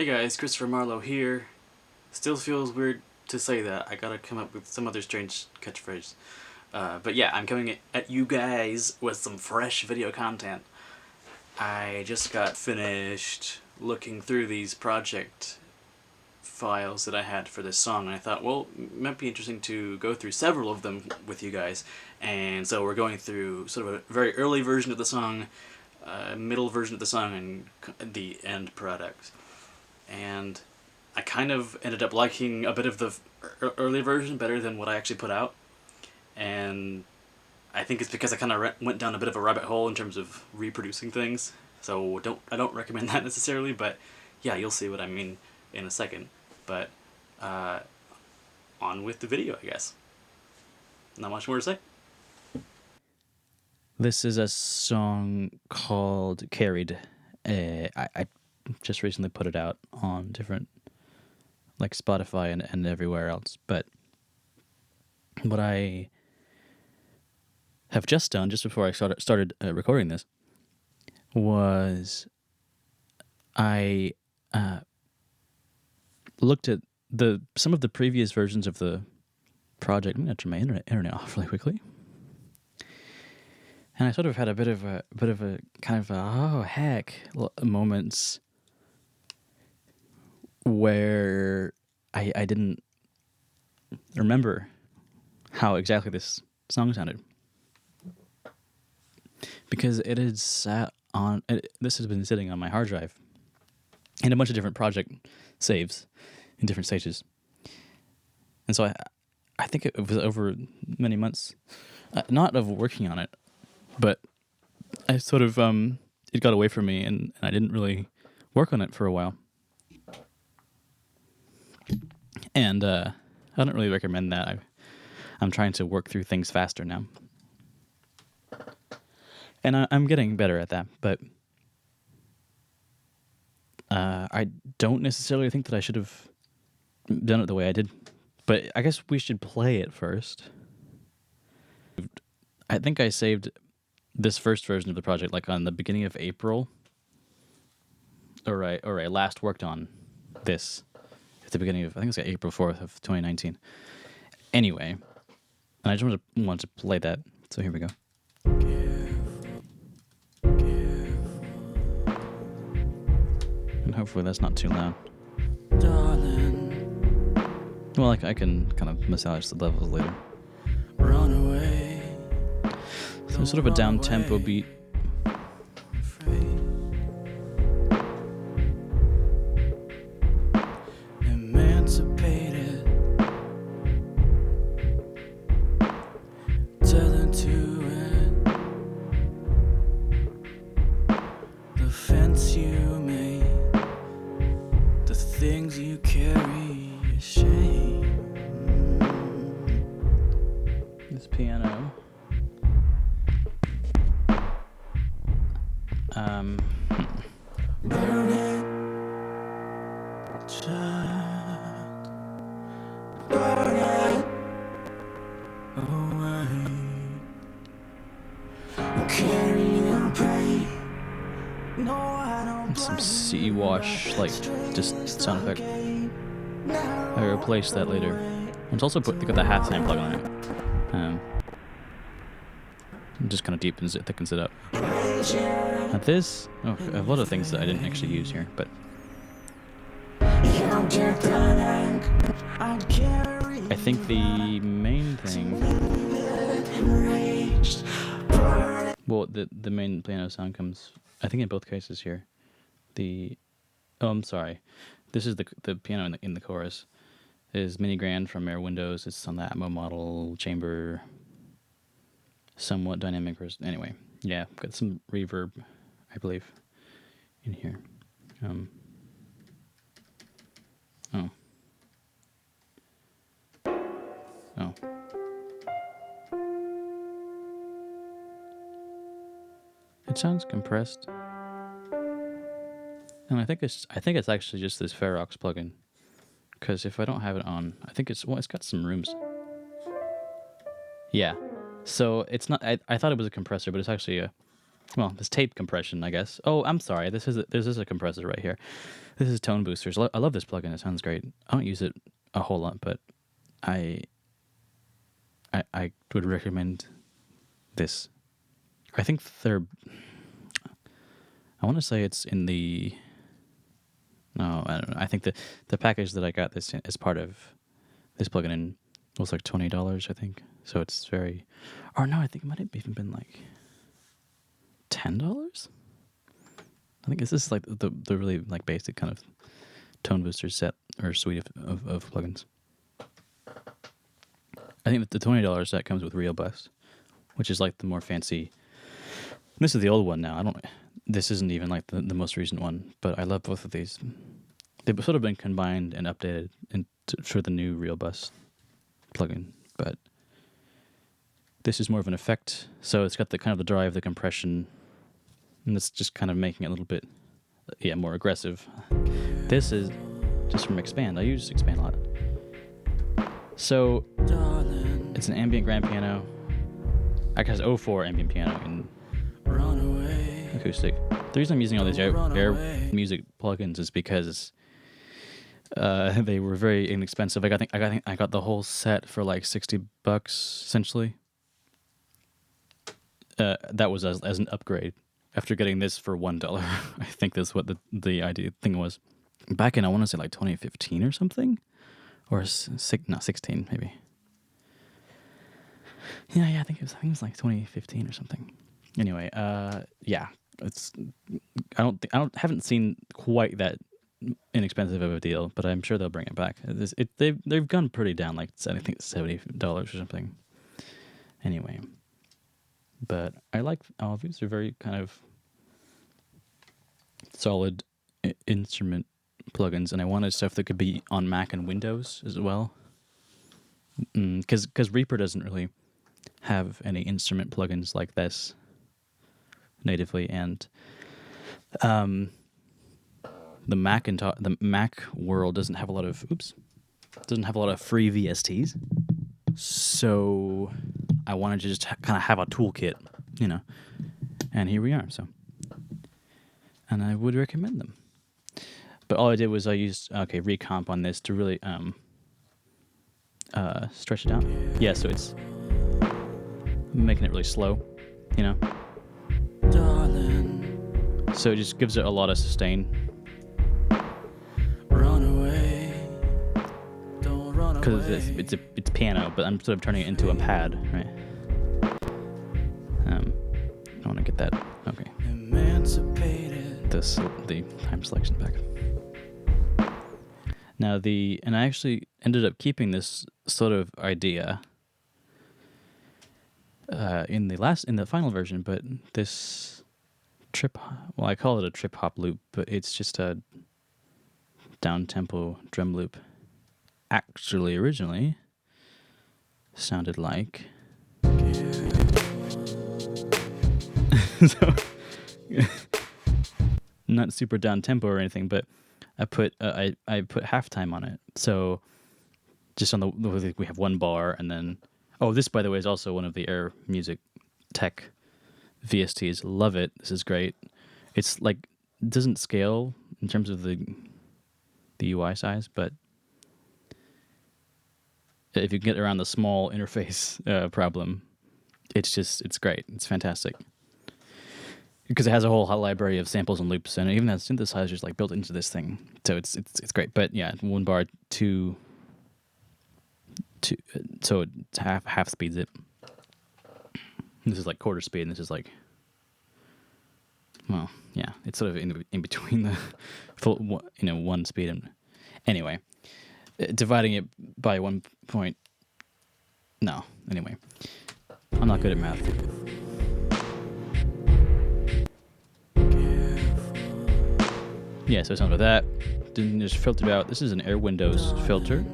Hey guys, Christopher Marlowe here. Still feels weird to say that. I gotta come up with some other strange catchphrase. But yeah, I'm coming at you guys with some fresh video content. I just got finished looking through these project files that I had for this song, and I thought, well, it might be interesting to go through several of them with you guys. And so we're going through sort of a very early version of the song, middle version of the song, and the end product. And I kind of ended up liking a bit of the early version better than what I actually put out. And I think it's because I kind of went down a bit of a rabbit hole in terms of reproducing things. So I don't recommend that necessarily, but yeah, you'll see what I mean in a second. But on with the video, I guess. Not much more to say. This is a song called Carried. I just recently put it out on different, like Spotify and everywhere else. But what I have just done, just before I started recording this, was I looked at some of the previous versions of the project. I'm going to turn my internet off really quickly. And I sort of had a bit of a kind of oh heck moments where I didn't remember how exactly this song sounded, because it had sat on this has been sitting on my hard drive in a bunch of different project saves in different stages, and so I think it was over many months, not of working on it, but I sort of it got away from me, and I didn't really work on it for a while. And I don't really recommend that. I'm trying to work through things faster now. And I'm getting better at that, but I don't necessarily think that I should have done it the way I did. But I guess we should play it first. I think I saved this first version of the project like on the beginning of April. Or I last worked on this at the beginning of, I think it's like April 4th of 2019. Anyway, and I just wanted to play that, so here we go. And hopefully that's not too loud. Darling. Well, I can kind of massage the levels later. Run away. So sort of a down-tempo beat. Emancipated. Telling to it. The fence you made. The things you carry. Shame. This piano. Burn it, child. Burn it away. Carry your pain. No, I don't. Some sea wash, like just sound effect. I replaced that later. It's also got the halftime plug on it. It just kind of deepens it, thickens it up. Now this, a lot of things that I didn't actually use here, but I think the main thing, well, the main piano sound comes, I think in both cases here. I'm sorry, this is the piano in the chorus is Mini Grand from Air Windows. It's on the Atmo model chamber. Somewhat dynamic. Anyway, yeah, got some reverb, I believe, in here. Oh. It sounds compressed, and I think it's actually just this Ferox plugin. Because if I don't have it on, I think it's got some rooms. Yeah. So it's not. I thought it was a compressor, but it's actually well, this tape compression, I guess. Oh, I'm sorry. This is a compressor right here. This is Tone Boosters. I love this plugin. It sounds great. I don't use it a whole lot, but I would recommend this. I think I want to say it's in the. No, I don't know. I think the package that I got this as part of this plugin in was like $20, I think. So it's very, or no, I think it might have even been like $10. I think this is like the really like basic kind of Tone Booster set or suite of plugins. I think that the $20 set comes with Real Bust, which is like the more fancy. This is the old one now. This isn't even like the most recent one, but I love both of these. They've sort of been combined and updated for the new Real Bust plugin, but this is more of an effect. So it's got the kind of the drive, the compression, and it's just kind of making it a little bit, more aggressive. This is just from Expand. I use Expand a lot. So it's an ambient grand piano. It has 04 ambient piano and acoustic. The reason I'm using all these Air Music plugins is because they were very inexpensive. I got the whole set for like $60 essentially. That was as an upgrade after getting this for $1. I think that's what the idea thing was. Back in, I want to say like 2015 or something, or 16 maybe. Yeah, I think it was like 2015 or something. Anyway, it's haven't seen quite that inexpensive of a deal, but I'm sure they'll bring it back. They've gone pretty down, like I think $70 or something. Anyway, but I like all of these. They're very kind of solid instrument plugins, and I wanted stuff that could be on Mac and Windows as well. Because Reaper doesn't really have any instrument plugins like this natively, and the Mac world doesn't have a lot of free VSTs. So I wanted to just kind of have a toolkit, and here we are. So, and I would recommend them. But all I did was I used Recomp on this to really stretch it out. Yeah, so it's making it really slow, So it just gives it a lot of sustain. Because it's piano, but I'm sort of turning it into a pad, right? I want to get that. Okay. The time selection back. Now and I actually ended up keeping this sort of idea in the final version, but this I call it a trip hop loop, but it's just a down tempo drum loop. Actually, originally sounded like so not super down tempo or anything, but I put halftime on it. So just on we have one bar, and then this, by the way, is also one of the Air Music Tech VSTs. Love it. This is great. It's like it doesn't scale in terms of the UI size, but if you get around the small interface problem, it's great. It's fantastic. Because it has a whole library of samples and loops, and it even has synthesizers like built into this thing. So it's great. But yeah, one bar, two, so it half speeds it. This is like quarter speed, and this is like, well, yeah, it's sort of in between the full, one speed. And anyway, dividing it by 1 point. No, anyway, I'm not good at math. Yeah, so it sounds like that. Then just filtered out. This is an Air Windows filter.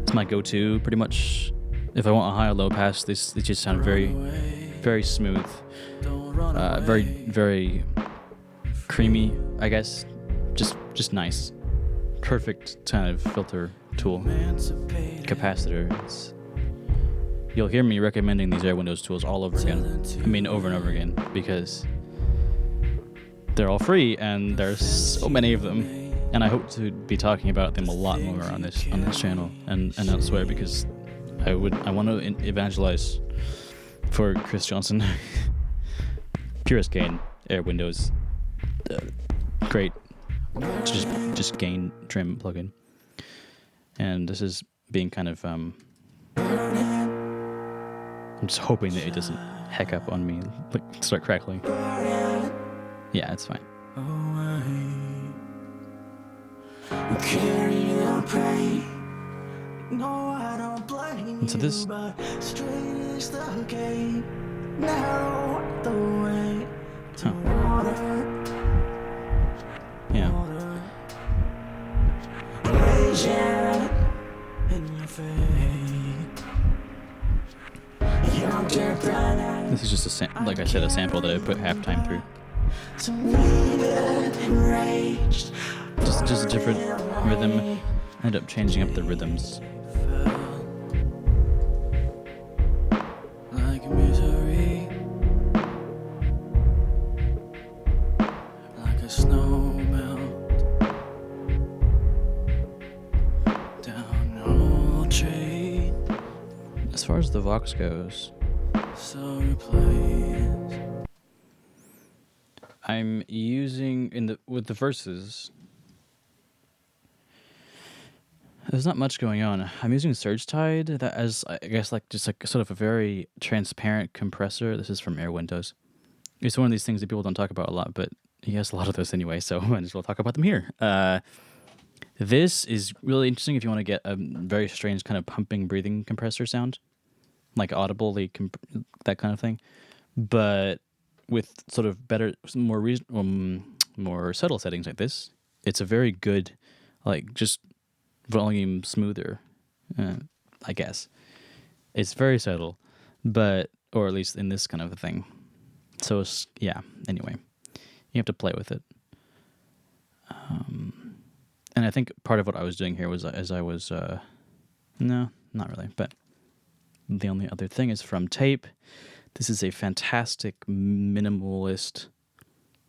It's my go-to, pretty much. If I want a high or low pass, this just sounds very, very smooth. Very, very creamy, I guess. Just nice. Perfect kind of filter tool. Capacitor. You'll hear me recommending these Air Windows tools all over again. I mean, over and over again, because they're all free, and there's so many of them. And I hope to be talking about them a lot more on this channel and elsewhere, because I want to evangelize for Chris Johnson. Purest Gain Air Windows, great, just gain trim plugin. And this is being kind of I'm just hoping that it doesn't heck up on me, like start crackling. Yeah, it's fine. And so this, yeah. This is just like I said, a sample that I put halftime through. Just a different rhythm. I ended up changing up the rhythms. Like misery, like a snow melt down old tree. As far as the Vox goes, so replace. I'm using with the verses. There's not much going on. I'm using Surge Tide that as I guess just sort of a very transparent compressor. This is from Air Windows. It's one of these things that people don't talk about a lot, but he has a lot of those anyway, so I might as well talk about them here. This is really interesting if you want to get a very strange kind of pumping, breathing compressor sound, like audibly that kind of thing, but with sort of better, more subtle settings like this. It's a very good, like just volume smoother, I guess. It's very subtle, but, or at least in this kind of a thing. So it's, yeah, anyway, you have to play with it. And I think part of what I was doing here was no, not really, but the only other thing is from Tape. This is a fantastic minimalist,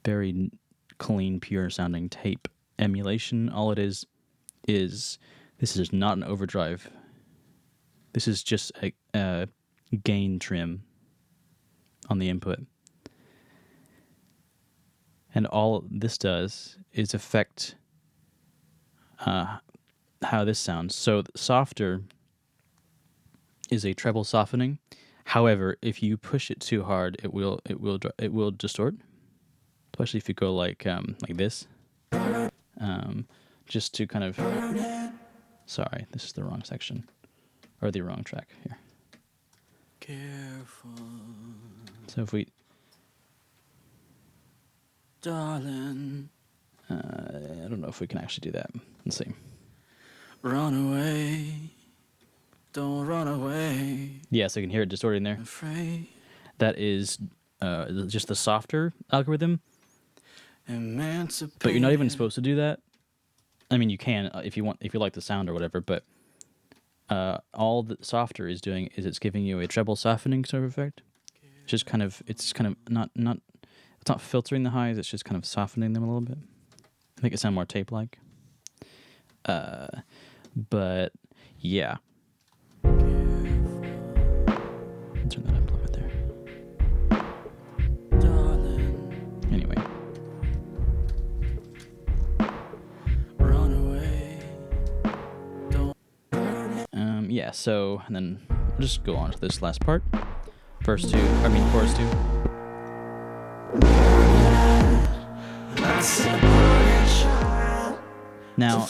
very clean, pure sounding tape emulation. All it is this is not an overdrive. This is just a gain trim on the input. And all this does is affect how this sounds. So softer is a treble softening. However, if you push it too hard, it will distort. Especially if you go like this. Just to kind of, sorry, this is the wrong section, or the wrong track here. Careful. So if we, darling, I don't know if we can actually do that. Let's see. Run away, don't run away. Yeah, so you can hear it distorting there. Afraid. That is just the softer algorithm. But you're not even supposed to do that. I mean, you can if you want, if you like the sound or whatever, but all the softer is doing is it's giving you a treble softening sort of effect. It's just kind of, it's not filtering the highs, it's just kind of softening them a little bit. Make it sound more tape-like. But yeah. Turn that up a little bit there. Anyway. Yeah, so, and then we'll just go on to this last part. Chorus 2. Now,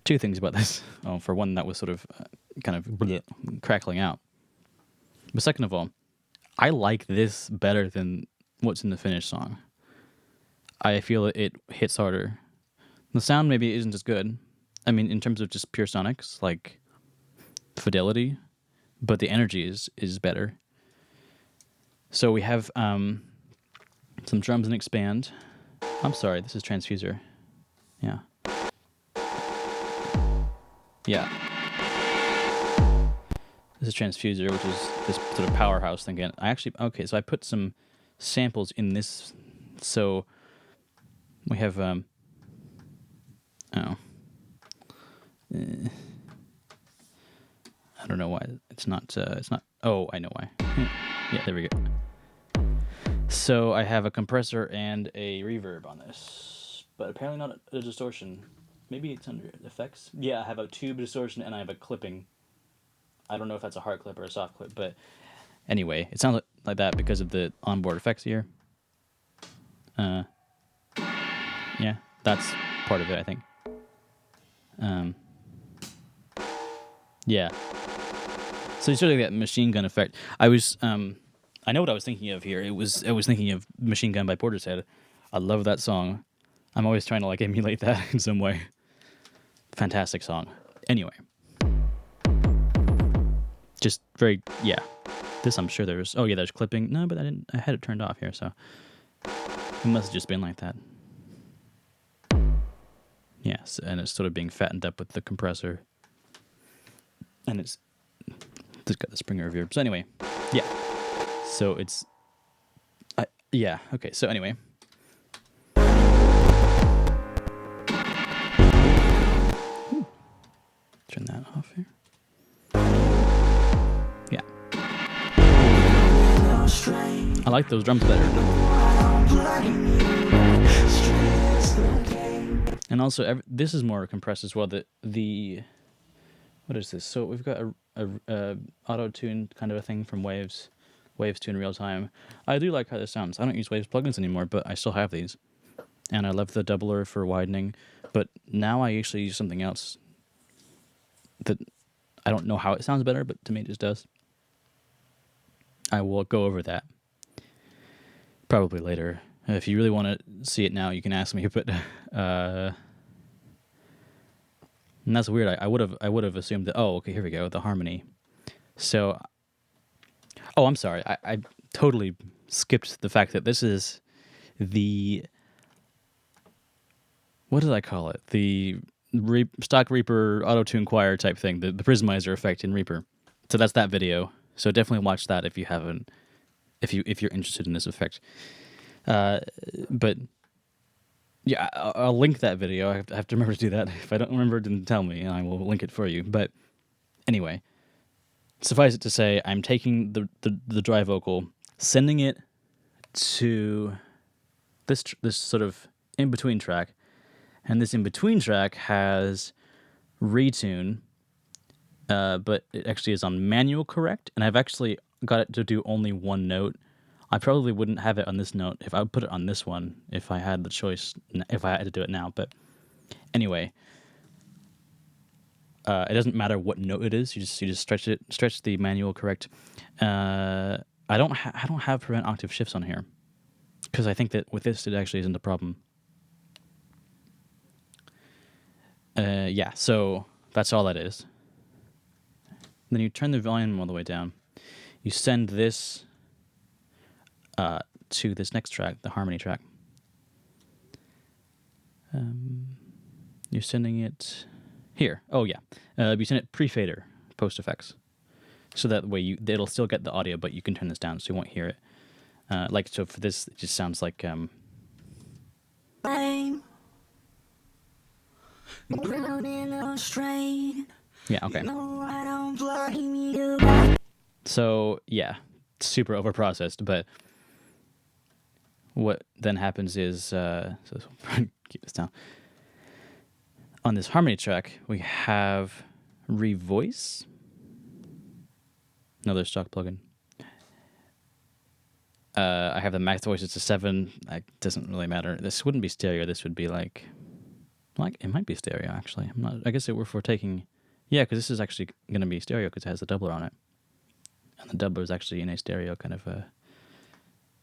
two things about this. Oh, for one, that was sort of kind of crackling out. But second of all, I like this better than what's in the finished song. I feel it hits harder. The sound maybe isn't as good. I mean, in terms of just pure sonics, like fidelity, but the energy is better. So we have some drums and expand. I'm sorry, this is Transfuser. Yeah. Yeah. This is Transfuser, which is this sort of powerhouse thing again. So I put some samples in this. So we have oh, I don't know why it's not. Oh, I know why. Yeah, there we go. So I have a compressor and a reverb on this, but apparently not a distortion. Maybe it's under effects. Yeah, I have a tube distortion and I have a clipping. I don't know if that's a hard clip or a soft clip, but anyway, it sounds like that because of the onboard effects here. Yeah, that's part of it, I think. Yeah. So you sort of get machine gun effect. I know what I was thinking of here. I was thinking of Machine Gun by Portishead. I love that song. I'm always trying to like emulate that in some way. Fantastic song. Anyway. Just very, yeah. This I'm sure there's, oh yeah, there's clipping. No, but I had it turned off here, so it must have just been like that. Yes, and it's sort of being fattened up with the compressor. And it's got the Springer reverb. So anyway, yeah. So it's, yeah, okay, so anyway. Ooh. Turn that off here. Yeah. I like those drums better. And also, this is more compressed as well. The what is this? So we've got a auto-tune kind of a thing from Waves Tune Real Time. I do like how this sounds. I don't use Waves plugins anymore, but I still have these. And I love the doubler for widening. But now I actually use something else that I don't know how it sounds better, but to me it just does. I will go over that probably later. If you really want to see it now, you can ask me. But and that's weird. I would have assumed that. Oh, okay, here we go. The harmony. So, oh, I'm sorry. I totally skipped the fact that this is the, what did I call it? The stock Reaper auto-tune choir type thing. The Prismizer effect in Reaper. So that's that video. So definitely watch that if you haven't, if you're interested in this effect. But yeah, I'll link that video. I have to remember to do that. If I don't remember, then tell me, and I will link it for you. But anyway, suffice it to say, I'm taking the dry vocal, sending it to this sort of in between track, and this in between track has retune, but it actually is on manual correct, and I've actually got it to do only one note. I probably wouldn't have it on this note if I would put it on this one if I had the choice, if I had to do it now. But anyway, it doesn't matter what note it is. You just stretch the manual correct. I don't have prevent octave shifts on here because I think that with this it actually isn't a problem. Yeah, so that's all that is. Then you turn the volume all the way down. You send this to this next track, the harmony track. You're sending it here. Oh yeah, you send it pre-fader, post effects, so that way it'll still get the audio, but you can turn this down so you won't hear it. Like so for this, it just sounds like yeah, okay. So yeah, super overprocessed, but what then happens is so keep this down. On this harmony track, we have Revoice, another stock plugin. I have the max voice. It's a 7. It doesn't really matter. This wouldn't be stereo. This would be like it might be stereo actually. I'm not. I guess if we're taking, yeah, because this is actually going to be stereo because it has a doubler on it, and the doubler is actually in a stereo kind of a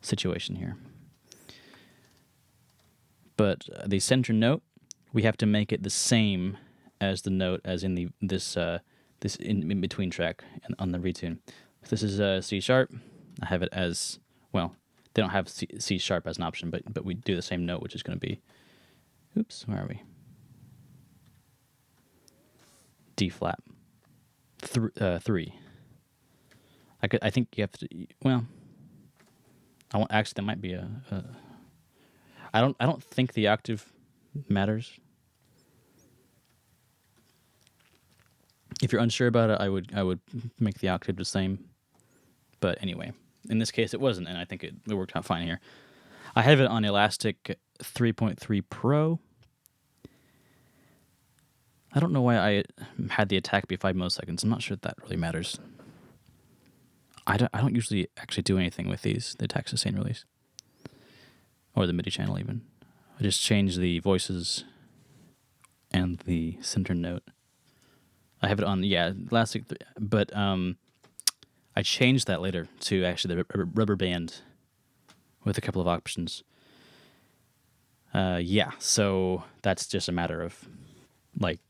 situation here. But the center note, we have to make it the same as the note as in this in between track on the retune. If this is C sharp, I have it as, well, they don't have C sharp as an option, but we do the same note, which is going to be, oops, where are we? D flat. 3. I think you have to, well, actually that might be I don't think the octave matters. If you're unsure about it, I would make the octave the same. But anyway, in this case it wasn't, and I think it worked out fine here. I have it on Elastic 3.3 Pro. I don't know why I had the attack be 5 milliseconds. I'm not sure that really matters. I don't usually actually do anything with these, the attack sustain release. Or the MIDI channel even. I just change the voices and the center note. I have it on, Elastic, but I changed that later to actually the rubber band with a couple of options. So that's just a matter of, like,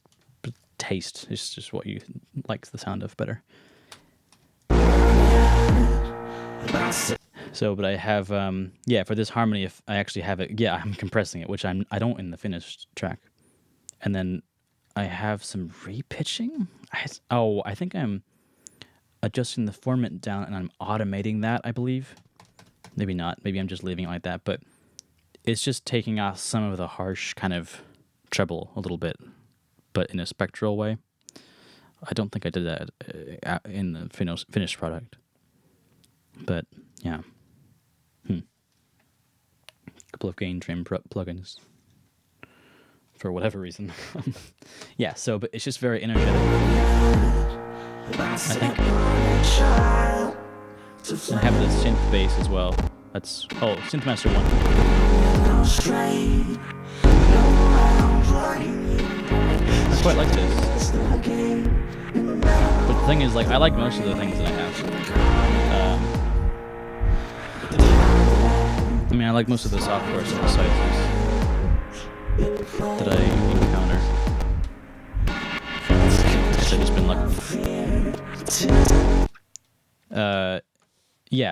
taste. It's just what you like the sound of better. So, but I have, for this harmony, if I actually have it, I'm compressing it, which I don't in the finished track. And then I have some repitching. I think I'm adjusting the format down and I'm automating that, I believe. Maybe not. Maybe I'm just leaving it like that. But it's just taking off some of the harsh kind of treble a little bit, but in a spectral way. I don't think I did that in the finished product. But, yeah. Couple of gain trim plugins. For whatever reason. But it's just very energetic. I think. And I have the synth bass as well. That's Synthmaster 1. I quite like this. But the thing is, like, I like most of the things that I have. I like most of the software synthesizers that I encounter. I've just been lucky.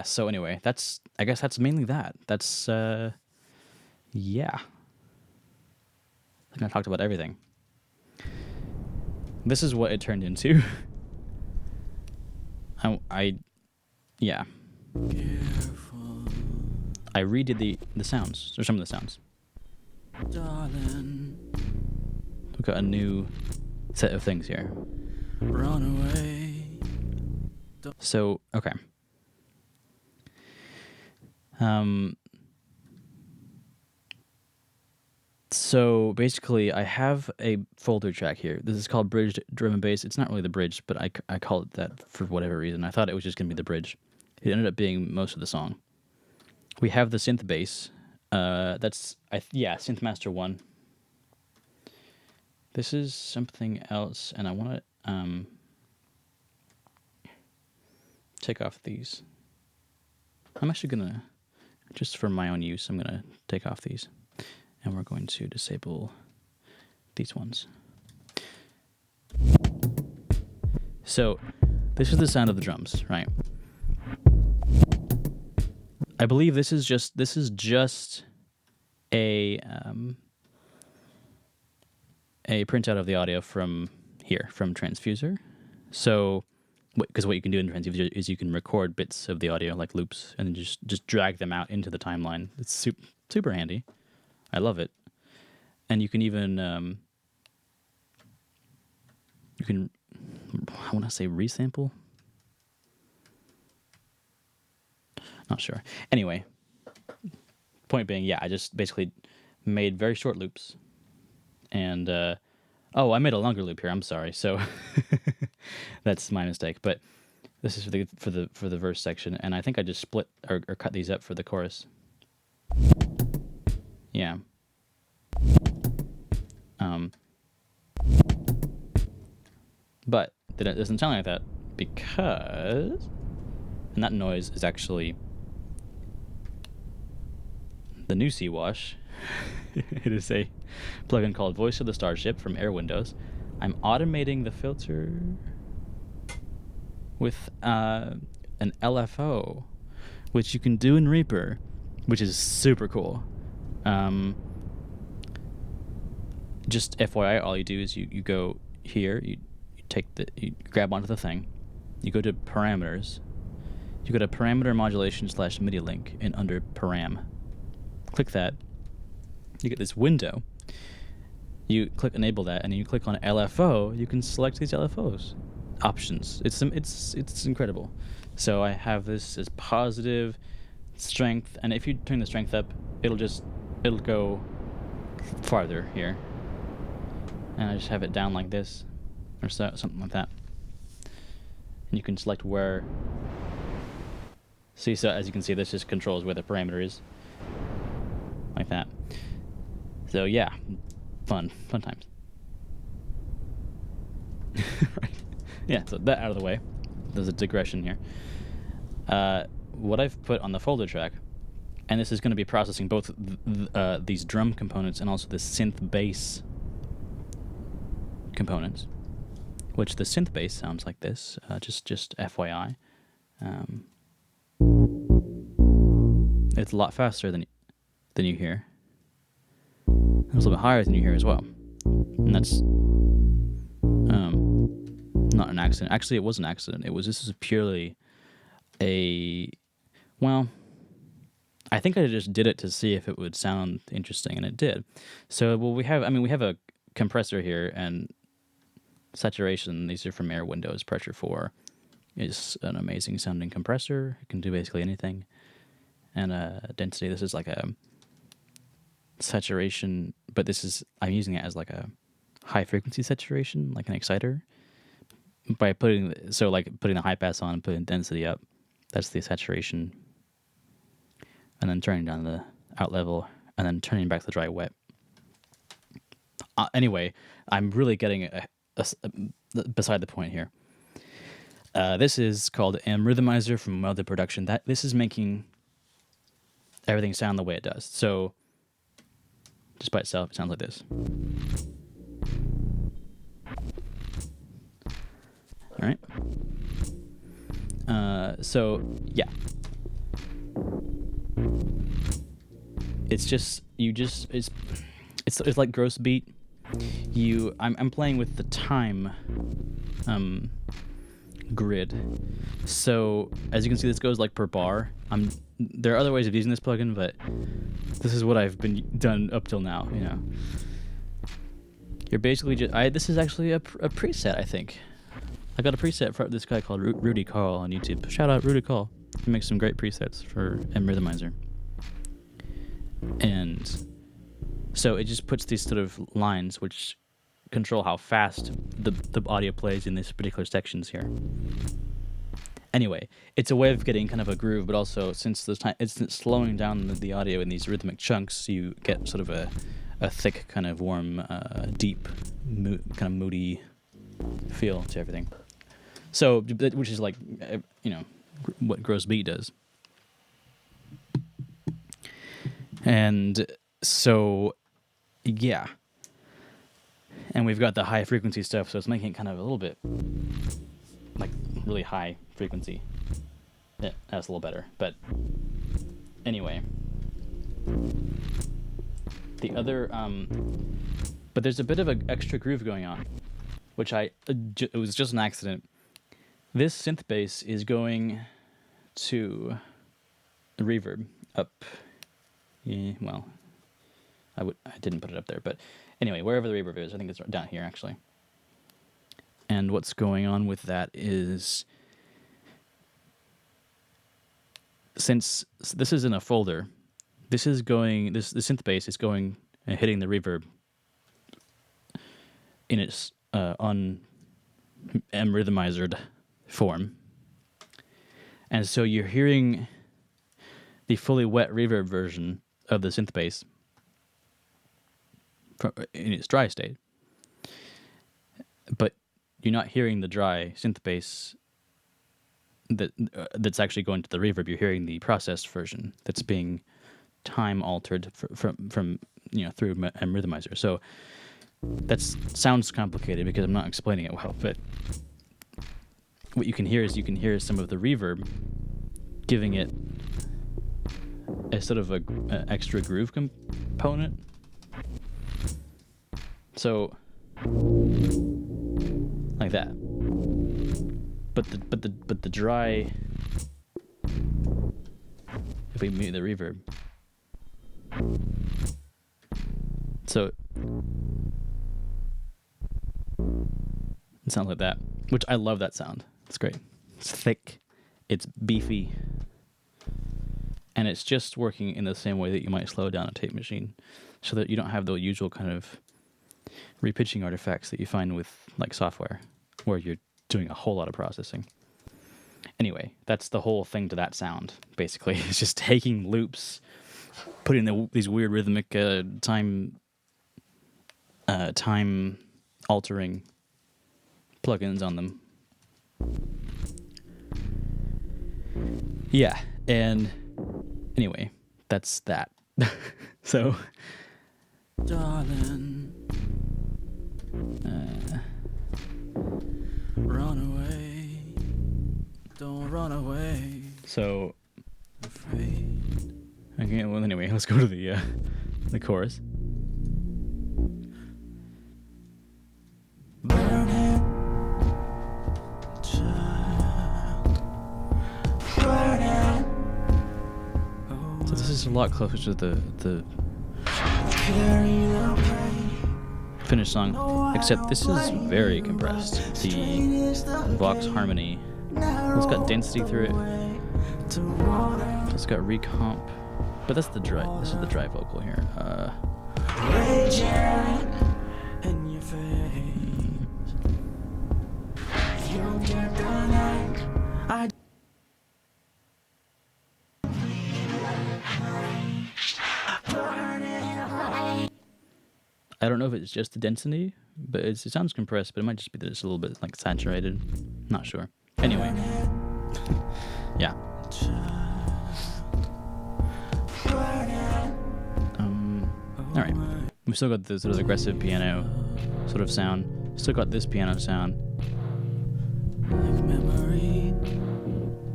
So anyway, I guess that's mainly that. That's, I think I talked about everything. This is what it turned into. I redid the sounds, or some of the sounds. Darling. We've got a new set of things here. Run away. So, okay. So basically, I have a folder track here. This is called Bridge Drum and Bass. It's not really the bridge, but I call it that for whatever reason. I thought it was just going to be the bridge. It ended up being most of the song. We have the synth bass. Synthmaster 1. This is something else, and I want to take off these. I'm actually going to, just for my own use, I'm going to take off these. And we're going to disable these ones. So, this is the sound of the drums, right? I believe this is just a printout of the audio from here, from Transfuser. So, because what you can do in Transfuser is you can record bits of the audio, like loops, and then just drag them out into the timeline. It's super handy. I love it. And you can even, I want to say resample? Not sure. Anyway, point being, I just basically made very short loops. And, I made a longer loop here. I'm sorry. So that's my mistake. But this is for the verse section. And I think I just split or cut these up for the chorus. Yeah. But it doesn't sound like that because, and that noise is actually the new C-Wash. It is a plugin called Voice of the Starship from Air Windows. I'm automating the filter with an LFO, which you can do in Reaper, which is super cool. Just FYI, all you do is you go here, you grab onto the thing, you go to parameters, you go to parameter modulation / MIDI link, and under param, click that, you get this window. You click enable that, and then you click on LFO. You can select these LFOs options. It's incredible. So I have this as positive strength, and if you turn the strength up, it'll go farther here. And I just have it down like this, or something like that. And you can select where. See, so as you can see, this just controls where the parameter is, like that. So yeah, fun times. Right. Yeah, so that out of the way. There's a digression here. What I've put on the folder track, and this is going to be processing both these drum components and also the synth bass components, which the synth bass sounds like this. Just FYI, it's a lot faster than you hear. It's a little bit higher than you hear as well, and that's not an accident. Actually, it was an accident. This is purely well, I think I just did it to see if it would sound interesting, and it did. So, we have a compressor here and saturation. These are from Air Windows. Pressure 4 is an amazing sounding compressor. It can do basically anything. And density, this is like a saturation, but I'm using it as like a high frequency saturation, like an exciter. By putting the high pass on and putting density up, that's the saturation. And then turning down the out level, and then turning back the dry wet. Anyway, I'm really getting beside the point here. This is called Rhythmizer from Welded Production. This is making everything sound the way it does. So, just by itself, it sounds like this. All right. So yeah. It's like gross beat. I'm playing with the time grid. So as you can see, this goes like per bar. There are other ways of using this plugin, but this is what I've been done up till now. You're basically this is actually a preset, I think. I got a preset for this guy called Rudy Carl on YouTube. Shout out Rudy Carl. He makes some great presets for Rhythmizer. And so it just puts these sort of lines which control how fast the audio plays in these particular sections here. Anyway, it's a way of getting kind of a groove, but also since it's slowing down the audio in these rhythmic chunks, you get sort of a thick, kind of warm, deep, kind of moody feel to everything. So, which is like, what gross beat does. And so, yeah. And we've got the high frequency stuff, so it's making it kind of a little bit like really high frequency. Yeah, that's a little better. But anyway, the other, but there's a bit of an extra groove going on, which it was just an accident. This synth bass is going to reverb up. Well, I didn't put it up there, but anyway, wherever the reverb is, I think it's down here actually. And what's going on with that is, since this is in a folder, the synth bass is going and hitting the reverb in its Rhythmizered form. And so you're hearing the fully wet reverb version of the synth bass in its dry state. But you're not hearing the dry synth bass that's actually going to the reverb. You're hearing the processed version that's being time altered from through Rhythmizer. So that sounds complicated because I'm not explaining it well, but what you can hear is some of the reverb giving it a sort of a extra groove component. So like that. But the dry, if we mute the reverb, So it sounds like that, which I love that sound. It's great. It's thick, it's beefy, and it's just working in the same way that you might slow down a tape machine, so that you don't have the usual kind of repitching artifacts that you find with like software, where you're doing a whole lot of processing. Anyway, that's the whole thing to that sound, basically. It's just taking loops, putting these weird rhythmic time altering plugins on them. Yeah, and anyway, that's that. So, darling, run away, don't run away. So, afraid. Okay, well, anyway, let's go to the chorus. Burning child, burning. So this is a lot closer to the finished song, except this is very compressed. The Vox harmony, it's got density through it. It's got recomp, but that's the dry. This is the dry vocal here. In your face, you get the light. I don't know if it's just the density, but it sounds compressed, but it might just be that it's a little bit like saturated. Not sure. Anyway, yeah. All right. We've still got the sort of aggressive piano sort of sound. Still got this piano sound,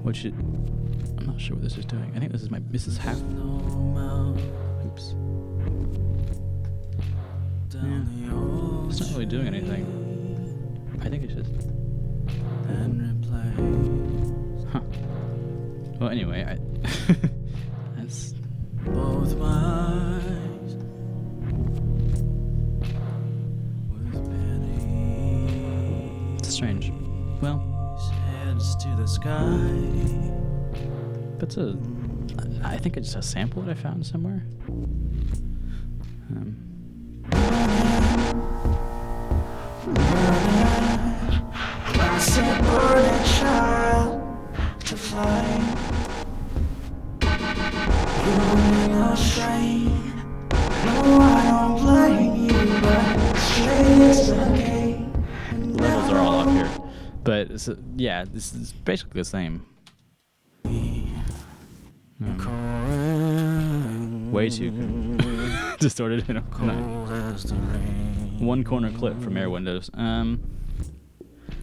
which I'm not sure what this is doing. I think this is half. Oops. Yeah. It's not really doing anything. I think it's just. Huh. Well, anyway, that's both my eyes with pennies. It's strange. Well, heads to the sky. That's I think it's a sample that I found somewhere. Burning child to fly. You're a strain. No, I don't blame you, but straight is the game. Levels are all up here, but yeah, this is basically the same. Way too distorted. One corner clip from Air Windows.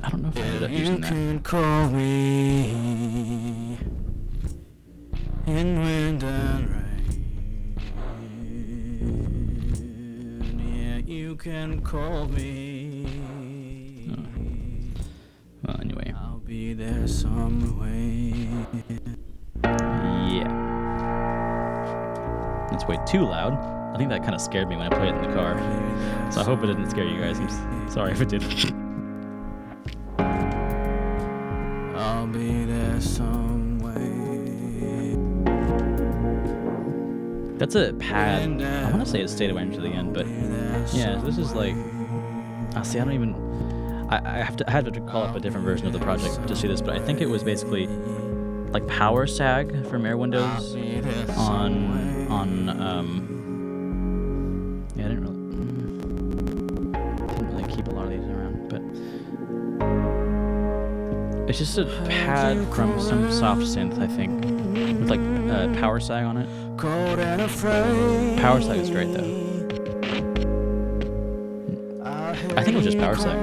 I don't know if I ended up using that. You can call me in wind and rain. Yeah, you can call me. Oh. Well, anyway. I'll be there some way. Yeah. That's way too loud. I think that kind of scared me when I played it in the car. So I hope it didn't scare you guys. I'm sorry if it did. I'll be there some way. That's a pad. I want to say it stayed away until the end, but yeah, this is like. See, I don't even. I had to call up a different version of the project to see this, but I think it was basically like Power Sag from Air Windows on yeah, I didn't really keep a lot of these around, but it's just a pad from some soft synth, I think, with like Power Sag on it. Power Sag is great though. I think it was just Power Sag.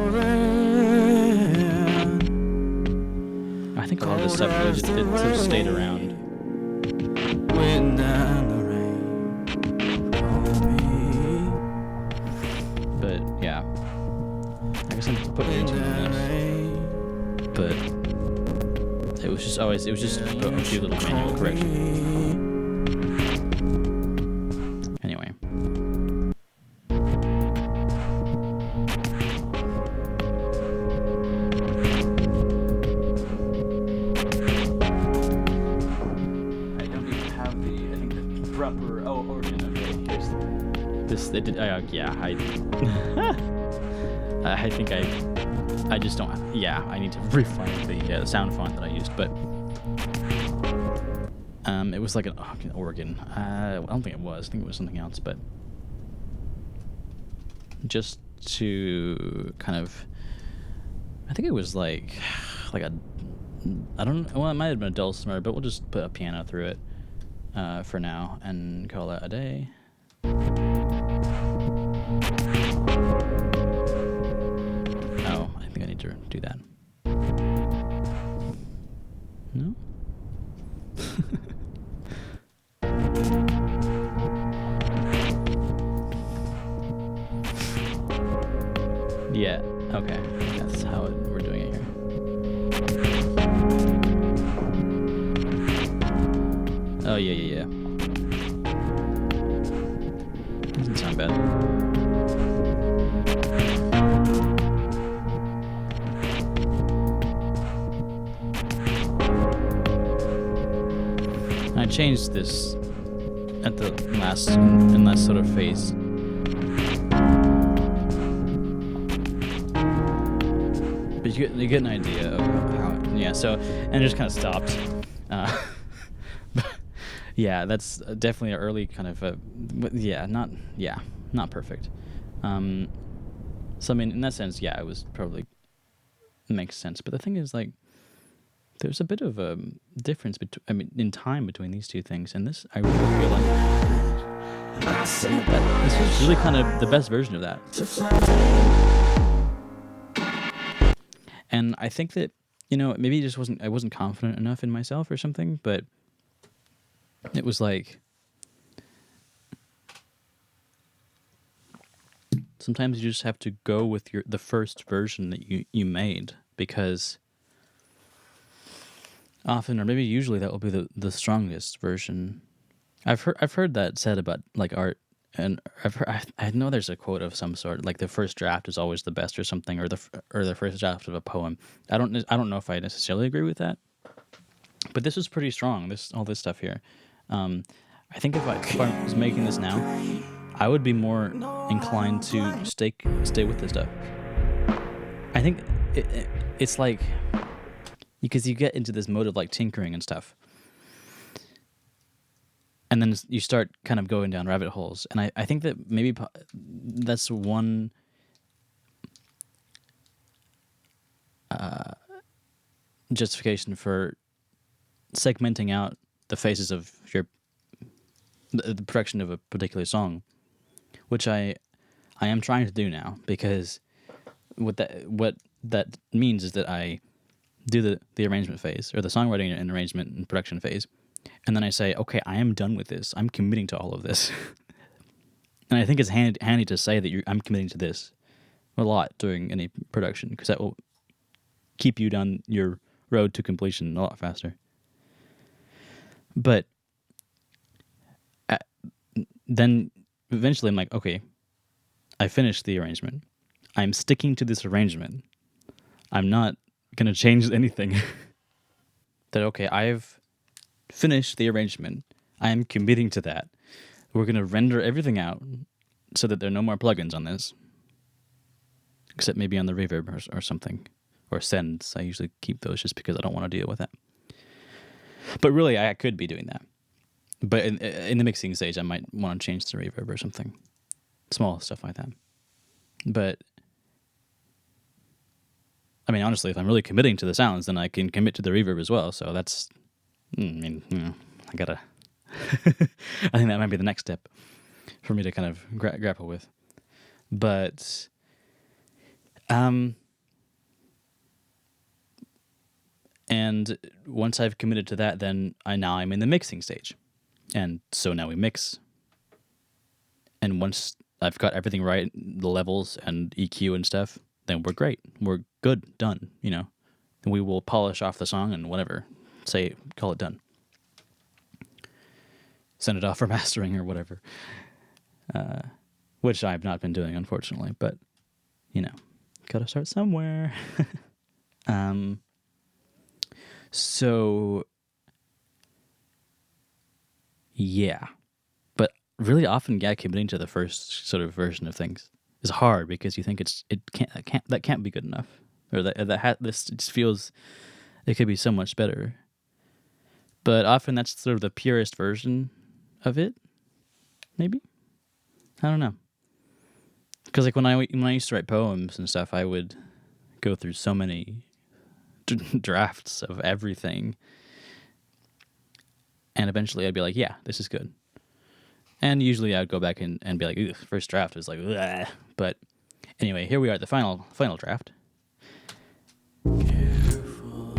I think a lot of this stuff it sort of stayed around. But yeah, I guess I'm putting it into this. But it was just a few little manual corrections. Anyway. Yes, they did. Yeah, I think I just don't. Yeah, I need to refine the sound font that I used, but it was like an organ. I don't think it was. I think it was something else, but just to kind of, I think it was like a, I don't know. Well, it might have been a dulcimer, but we'll just put a piano through it for now and call that a day. Oh, I think I need to do that. No? Yeah, okay. That's how we're doing it here. Oh, yeah. Doesn't sound bad. I changed this at the in last sort of phase. But you get an idea of how yeah, so, and it just kind of stopped. Yeah, that's definitely an early kind of not perfect. So I mean, in that sense, yeah, it was probably makes sense. But the thing is, like, there's a bit of a difference in time between these two things, and this I really feel like this was really kind of the best version of that. And I think that, maybe I wasn't confident enough in myself or something, but it was like sometimes you just have to go with the first version that you made, because often, or maybe usually, that will be the strongest version. I've heard that said about like art, and I know there's a quote of some sort, like the first draft is always the best or something, or the first draft of a poem. I don't know if I necessarily agree with that, but this was pretty strong. All this stuff here. I think if I was making this now, I would be more inclined to stay with this stuff. I think it's like, because you get into this mode of like tinkering and stuff, and then you start kind of going down rabbit holes, and I think that maybe that's one justification for segmenting out the phases of the production of a particular song, which I am trying to do now, because what that means is that I do the arrangement phase, or the songwriting and arrangement and production phase, and then I say, okay, I am done with this. I'm committing to all of this. And I think it's handy to say that I'm committing to this a lot during any production, because that will keep you down your road to completion a lot faster. But then eventually I'm like, okay, I finished the arrangement. I'm sticking to this arrangement. I'm not going to change anything. That, okay, I've finished the arrangement. I am committing to that. We're going to render everything out so that there are no more plugins on this. Except maybe on the reverb or something. Or sends. I usually keep those just because I don't want to deal with that. But really, I could be doing that. But in the mixing stage, I might want to change the reverb or something. Small stuff like that. But I mean, honestly, if I'm really committing to the sounds, then I can commit to the reverb as well. So that's, I gotta, I think that might be the next step for me to kind of grapple with. But, and once I've committed to that, then I'm in the mixing stage. And so now we mix. And once I've got everything right, the levels and EQ and stuff, then we're great. We're good, done, And we will polish off the song and whatever, call it done. Send it off for mastering or whatever. Which I've not been doing, unfortunately, but, gotta start somewhere. So, yeah. But really often, yeah, committing to the first sort of version of things is hard because you think that can't be good enough, or this just feels it could be so much better. But often that's sort of the purest version of it. Maybe, I don't know. Because like when I used to write poems and stuff, I would go through so many drafts of everything, and eventually I'd be like, yeah, this is good. And usually I'd go back and be like, first draft was like, bleh. But anyway, here we are at the final draft. Careful.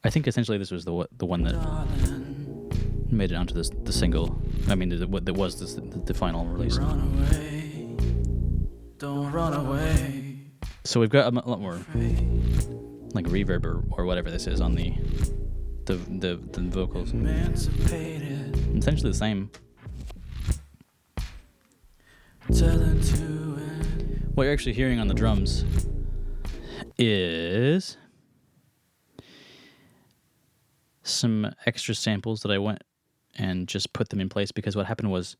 I think essentially this was the one that made it onto the single. I mean, that was the final release. Run away. Don't run away. So we've got a lot more like reverb or whatever this is on the vocals. Essentially the same. What you're actually hearing on the drums is some extra samples that I went and just put them in place, because what happened was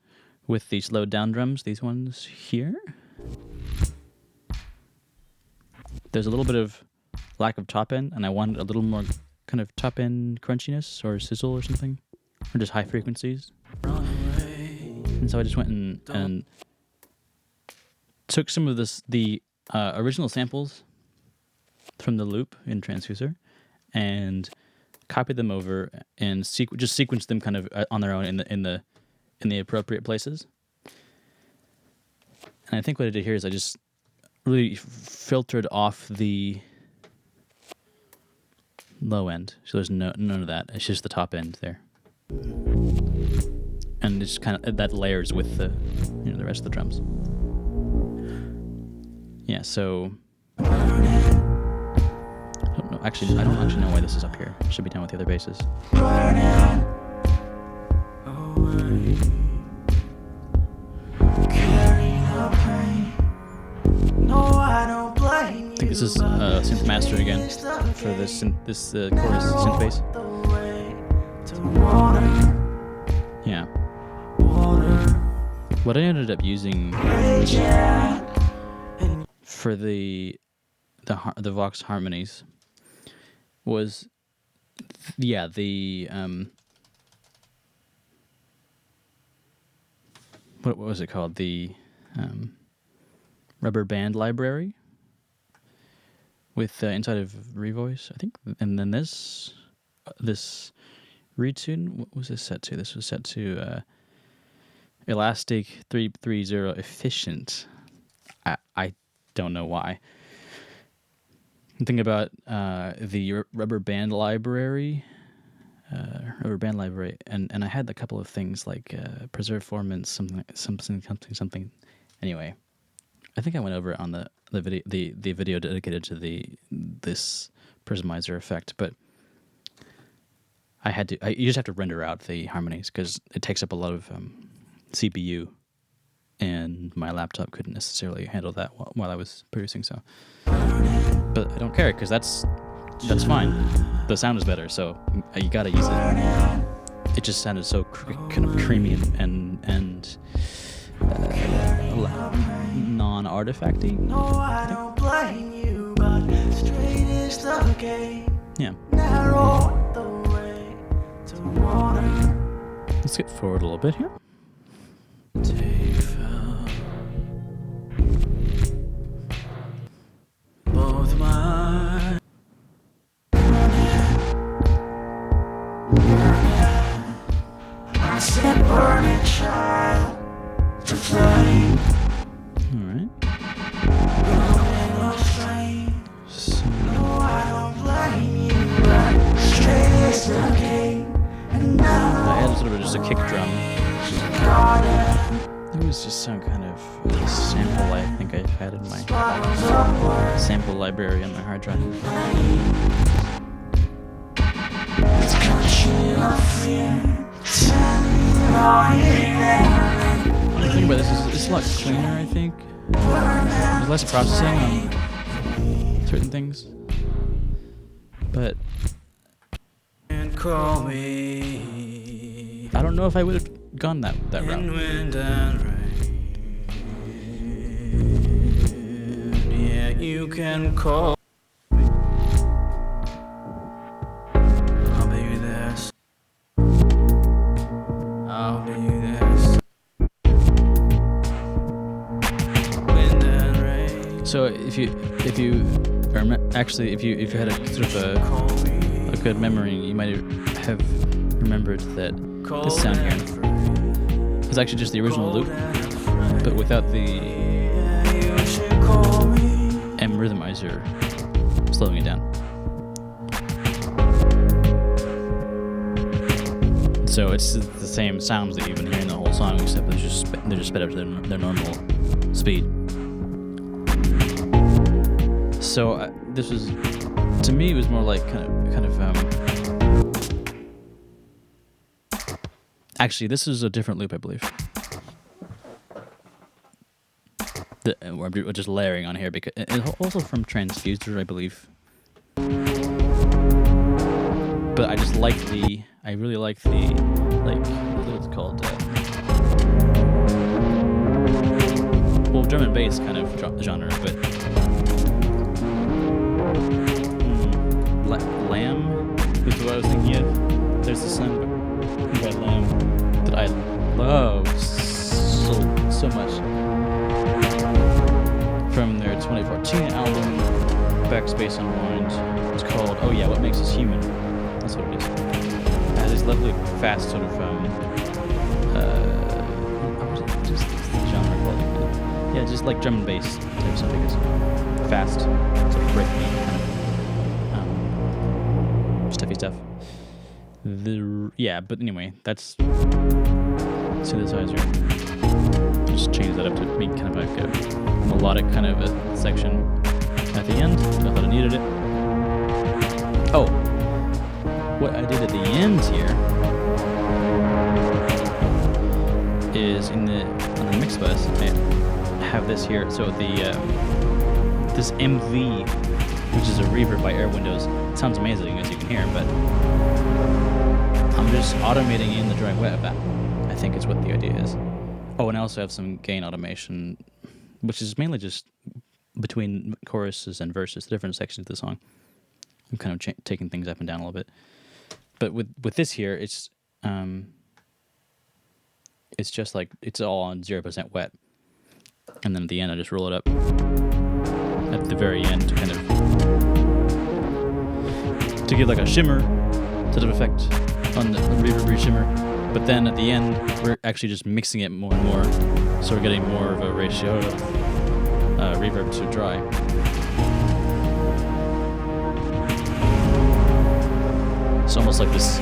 with these slowed down drums, these ones here, there's a little bit of lack of top end, and I wanted a little more kind of top end crunchiness or sizzle or something, or just high frequencies. And so I just went and took some of the original samples from the loop in Transfuser and copied them over and just sequenced them kind of on their own in the appropriate places. And I think what I did here is I just really filtered off the low end, so there's none of that. It's just the top end there, and it's kind of that layers with the the rest of the drums. Yeah, so I don't know. Actually, I don't actually know why this is up here. It should be down with the other basses. I think this is synth master again for this chorus synth bass. Yeah. What I ended up using for the Vox harmonies was the what was it called, the rubber band library with inside of Revoice, I think, and then this retune. What was this set to? This was set to Elastic 330 Efficient. I don't know why. I'm thinking about the rubber band library, and I had a couple of things like Preserve Formants, something. Anyway, I think I went over it on the video dedicated to this Prismizer effect, but you just have to render out the harmonies because it takes up a lot of CPU, and my laptop couldn't necessarily handle that while I was producing. So, but I don't care because that's fine. The sound is better, so you gotta use it. It just sounded so kind of creamy and non-artifacty. No, I don't blame you, but straight is the game. Yeah. Narrow the way to water. Let's get forward a little bit here. Both my I said burning child to flame. Alright. So no, I don't blame you, but straight is the game. And now I had sort of just a kick drum. It was just some kind of sample I think I had in my sample library on my hard drive. The thing about this is it's a lot cleaner, I think. There's less processing on certain things. But and call me I don't know if I would have gone that route. Wind and rain. Yeah, you can call. I'll be there. I'll be there. Wind and rain. So if you actually if you had a sort of a good memory, you might have remembered that this sound here is actually just the original loop, but without the M rhythmizer slowing it down. So it's the same sounds that you've been hearing the whole song, except they're just sped up to their normal speed. So this was, to me, it was more like kind of. Actually, this is a different loop, I believe. We're just layering on here because it's also from Transfuser, I believe. But I just like I really like what's it called? Well, drum and bass kind of genre, but Lamb is what I was thinking of. There's a song by Lamb that I love so much from their 2014 album Backspace Unwind. It's called Oh Yeah, What Makes Us Human. That's what it is. It has this lovely fast sort of what is the genre called? Yeah, just like drum and bass type stuff, I guess. Fast, sort of breakbeat kind of stuffy stuff. But anyway, that's synthesizer. Just change that up to make kind of like a melodic kind of a section at the end. I thought I needed it. Oh, what I did at the end here is on the mix bus. I have this here. So this MV, which is a reverb by Air Windows, it sounds amazing as you can hear, but I'm just automating in the dry wet of that. I think is what the idea is. Oh, and I also have some gain automation, which is mainly just between choruses and verses, the different sections of the song. I'm kind of taking things up and down a little bit. But with this here, it's just like it's all on 0% wet, and then at the end I just roll it up at the very end to kind of to give like a shimmer sort of effect on the reverb shimmer. But then at the end we're actually just mixing it more and more, so we're getting more of a ratio of reverb to dry. It's almost like this.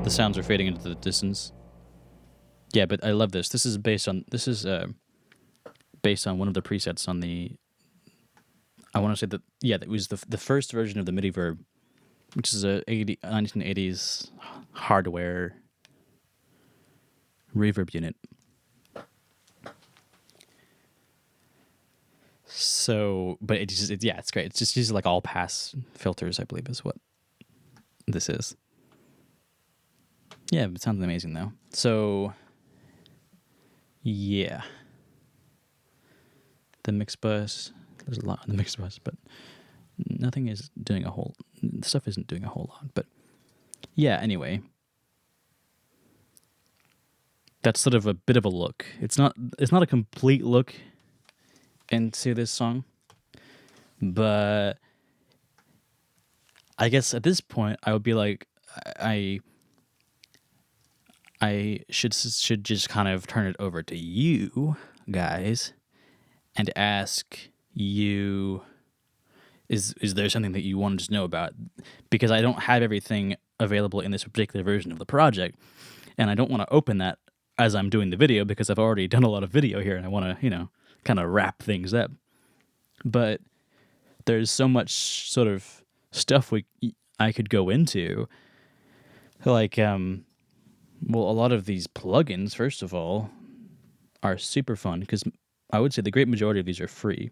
The sounds are fading into the distance. Yeah, but I love this. This is based on one of the presets on the. I want to say that that was the first version of the MIDI verb, which is a 1980s hardware reverb unit. So, but it's great. It's just uses like all pass filters, I believe, is what this is. Yeah, it sounds amazing though. So, yeah, the mix bus. There's a lot on the mix bus, but nothing is doing a whole. Stuff isn't doing a whole lot, but yeah. Anyway, that's sort of a bit of a look. It's not a complete look into this song, but I guess at this point I would be like, I should just kind of turn it over to you guys and ask you, is there something that you wanted to know about? Because I don't have everything available in this particular version of the project, and I don't want to open that as I'm doing the video because I've already done a lot of video here and I want to, kind of wrap things up. But there's so much sort of stuff I could go into, like a lot of these plugins, first of all, are super fun because I would say the great majority of these are free.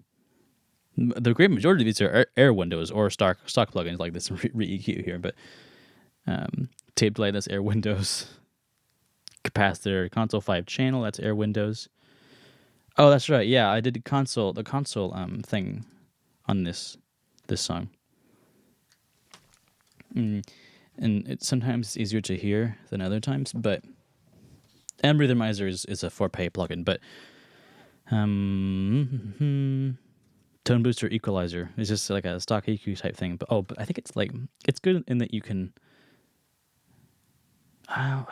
The great majority of these are Air Windows or stock plugins like this Re-EQ here, but Tape delay, that's Air Windows. Capacitor, console 5 channel, that's Air Windows. Oh, that's right. Yeah, I did the console thing on this song. And it's sometimes easier to hear than other times, but and Rhythmizer is a for-pay plugin, but Tone Booster Equalizer is just like a stock EQ type thing. But I think it's good in that you can. Why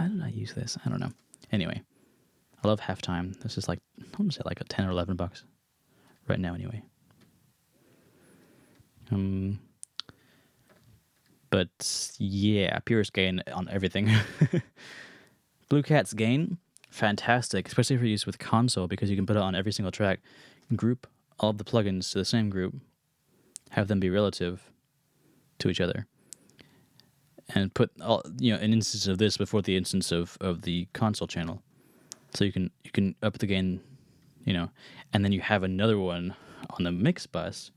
did I use this? I don't know. Anyway, I love Halftime. This is like, I want to say like a $10 or $11 right now. Anyway. But yeah, purest gain on everything. Blue Cat's gain, fantastic, especially if you're used with console because you can put it on every single track, group all of the plugins to the same group, have them be relative to each other, and put an instance of this before the instance of the console channel, so you can up the gain, and then you have another one on the mix bus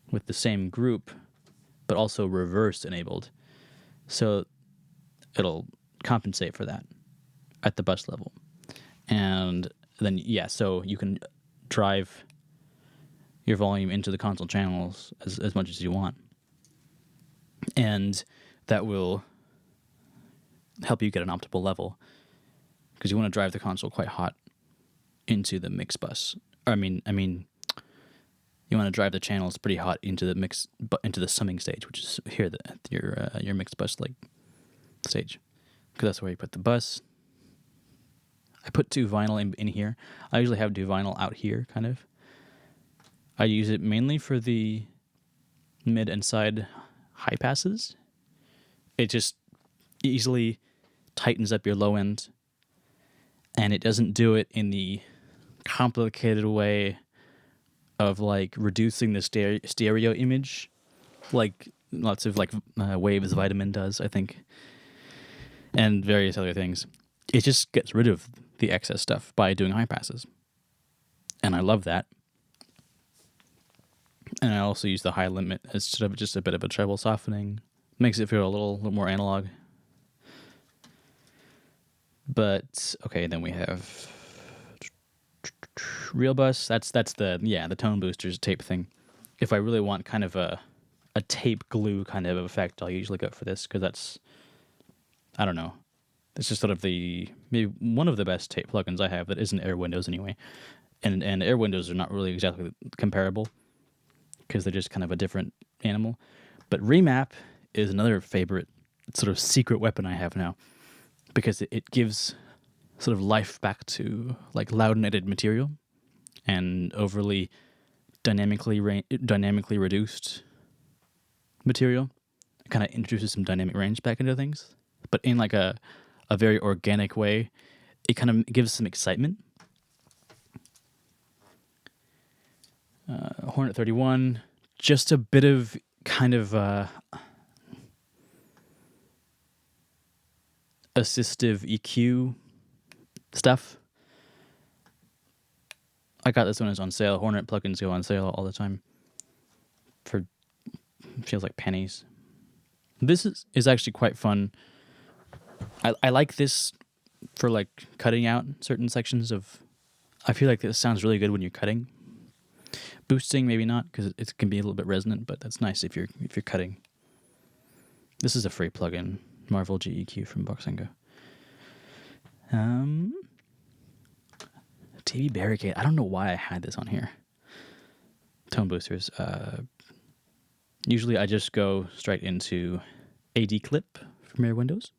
with the same group, but also reverse enabled, so it'll compensate for that at the bus level. And then so you can drive your volume into the console channels as much as you want, and that will help you get an optimal level, because you want to drive the console quite hot into the mix bus. Or I mean you want to drive the channels pretty hot into the summing stage, which is here your mix bus stage, because that's where you put the bus. I put 2 vinyl in here. I usually have 2 vinyl out here, kind of. I use it mainly for the mid and side high passes. It just easily tightens up your low end, and it doesn't do it in the complicated way of reducing the stereo image, like lots of Waves Vitamin does, I think, and various other things. It just gets rid of the excess stuff by doing high passes, and I love that. And I also use the high limit as sort of just a bit of a treble softening. Makes it feel a little more analog. But okay, then we have Real Bus. That's the tone boosters tape thing. If I really want kind of a tape glue kind of effect, I'll usually go for this, because that's, I don't know, it's just sort of maybe one of the best tape plugins I have that isn't Air Windows anyway. And Air Windows are not really exactly comparable, because they're just kind of a different animal. But Remap is another favorite sort of secret weapon I have now, because it gives sort of life back to loudinated material and overly dynamically reduced material. It kind of introduces some dynamic range back into things, but in a very organic way. It kind of gives some excitement. Hornet 31, just a bit of kind of assistive EQ stuff. I got this one as on sale. Hornet plugins go on sale all the time for, feels like pennies. This is actually quite fun. I like this for cutting out certain sections of. I feel like this sounds really good when you're cutting. Boosting maybe not, because it can be a little bit resonant, but that's nice if you're cutting. This is a free plugin, Marvel GEQ from Boxengo. TV Barricade. I don't know why I had this on here. Tone boosters. Usually I just go straight into AD Clip from Air Windows,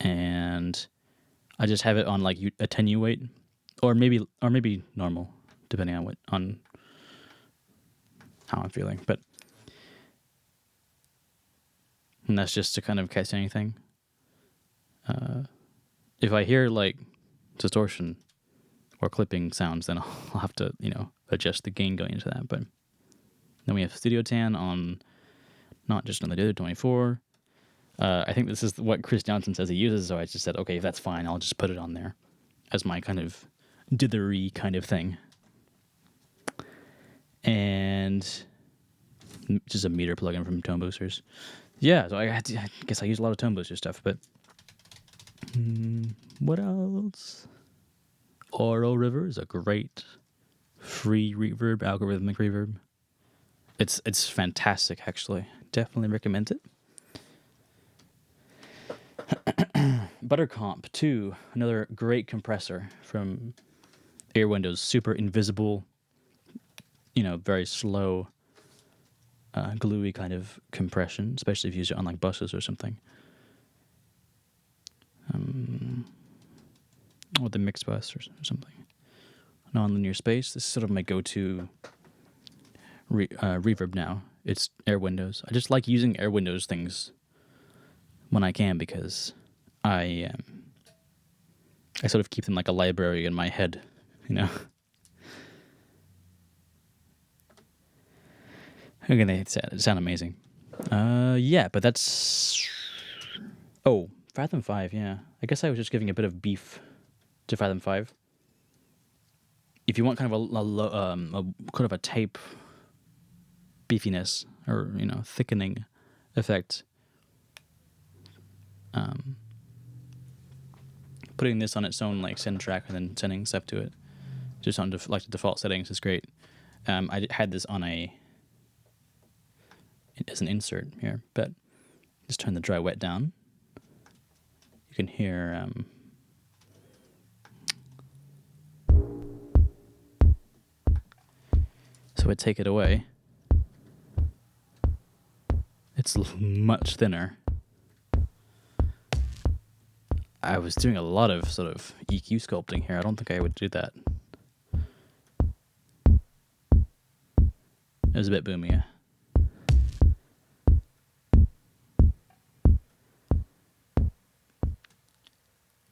and I just have it on attenuate, or maybe normal, depending on how I'm feeling. And that's just to kind of catch anything. If I hear distortion or clipping sounds, then I'll have to adjust the gain going into that. But then we have Studio Tan on, not just on the Dither 24. I think this is what Chris Johnson says he uses, so I just said, okay, that's fine. I'll just put it on there as my kind of dithery kind of thing. And just a meter plugin from Tone Boosters. Yeah, so I guess I use a lot of tone booster stuff, but what else? Oro River is a great free reverb, algorithmic reverb. It's fantastic, actually. Definitely recommend it. Buttercomp 2, another great compressor from Air Windows. Super invisible, very slow, gluey kind of compression, especially if you use it on like buses or something. Or the mix bus or something. Non-linear space. This is sort of my go-to reverb now. It's Air Windows. I just like using Air Windows things when I can because I sort of keep them like a library in my head, Again, they sound amazing. Yeah, but that's... Oh, Fathom 5, yeah. I guess I was just giving a bit of beef to Fathom 5. If you want kind of a kind of a tape beefiness or, thickening effect, putting this on its own like send track and then sending stuff to it, just on like the default settings, is great. I had this on as an insert here, but just turn the dry wet down. You can hear so I take it away. It's much thinner. I was doing a lot of sort of EQ sculpting here. I don't think I would do that. It was a bit boomier.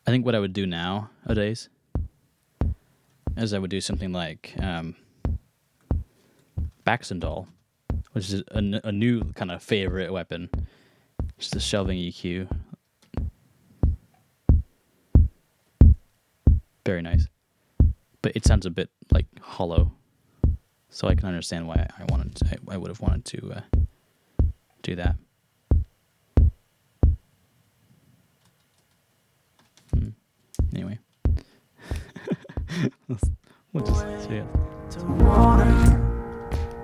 I think what I would do nowadays is I would do something like Baxendol, which is a new kind of favorite weapon. Just a shelving EQ. Very nice. But it sounds a bit like hollow. So I can understand why I would have wanted to do that. Anyway. We'll just see it.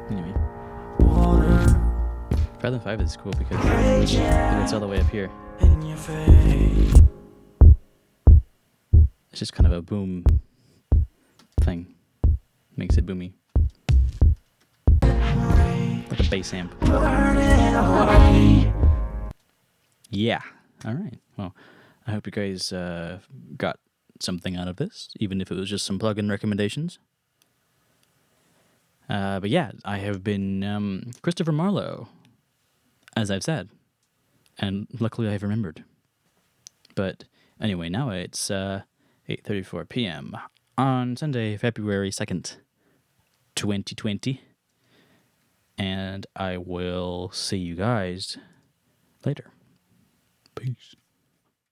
Anyway. Fathom 5 is cool because it's all the way up here. It's just kind of a boom thing. Makes it boomy. Like a bass amp. Yeah. All right. Well, I hope you guys got something out of this, even if it was just some plugin recommendations. But yeah, I have been Christopher Marlowe, as I've said, and luckily I've remembered. But anyway, now it's 8:34 p.m. on Sunday, February 2nd, 2020. And I will see you guys later. Peace.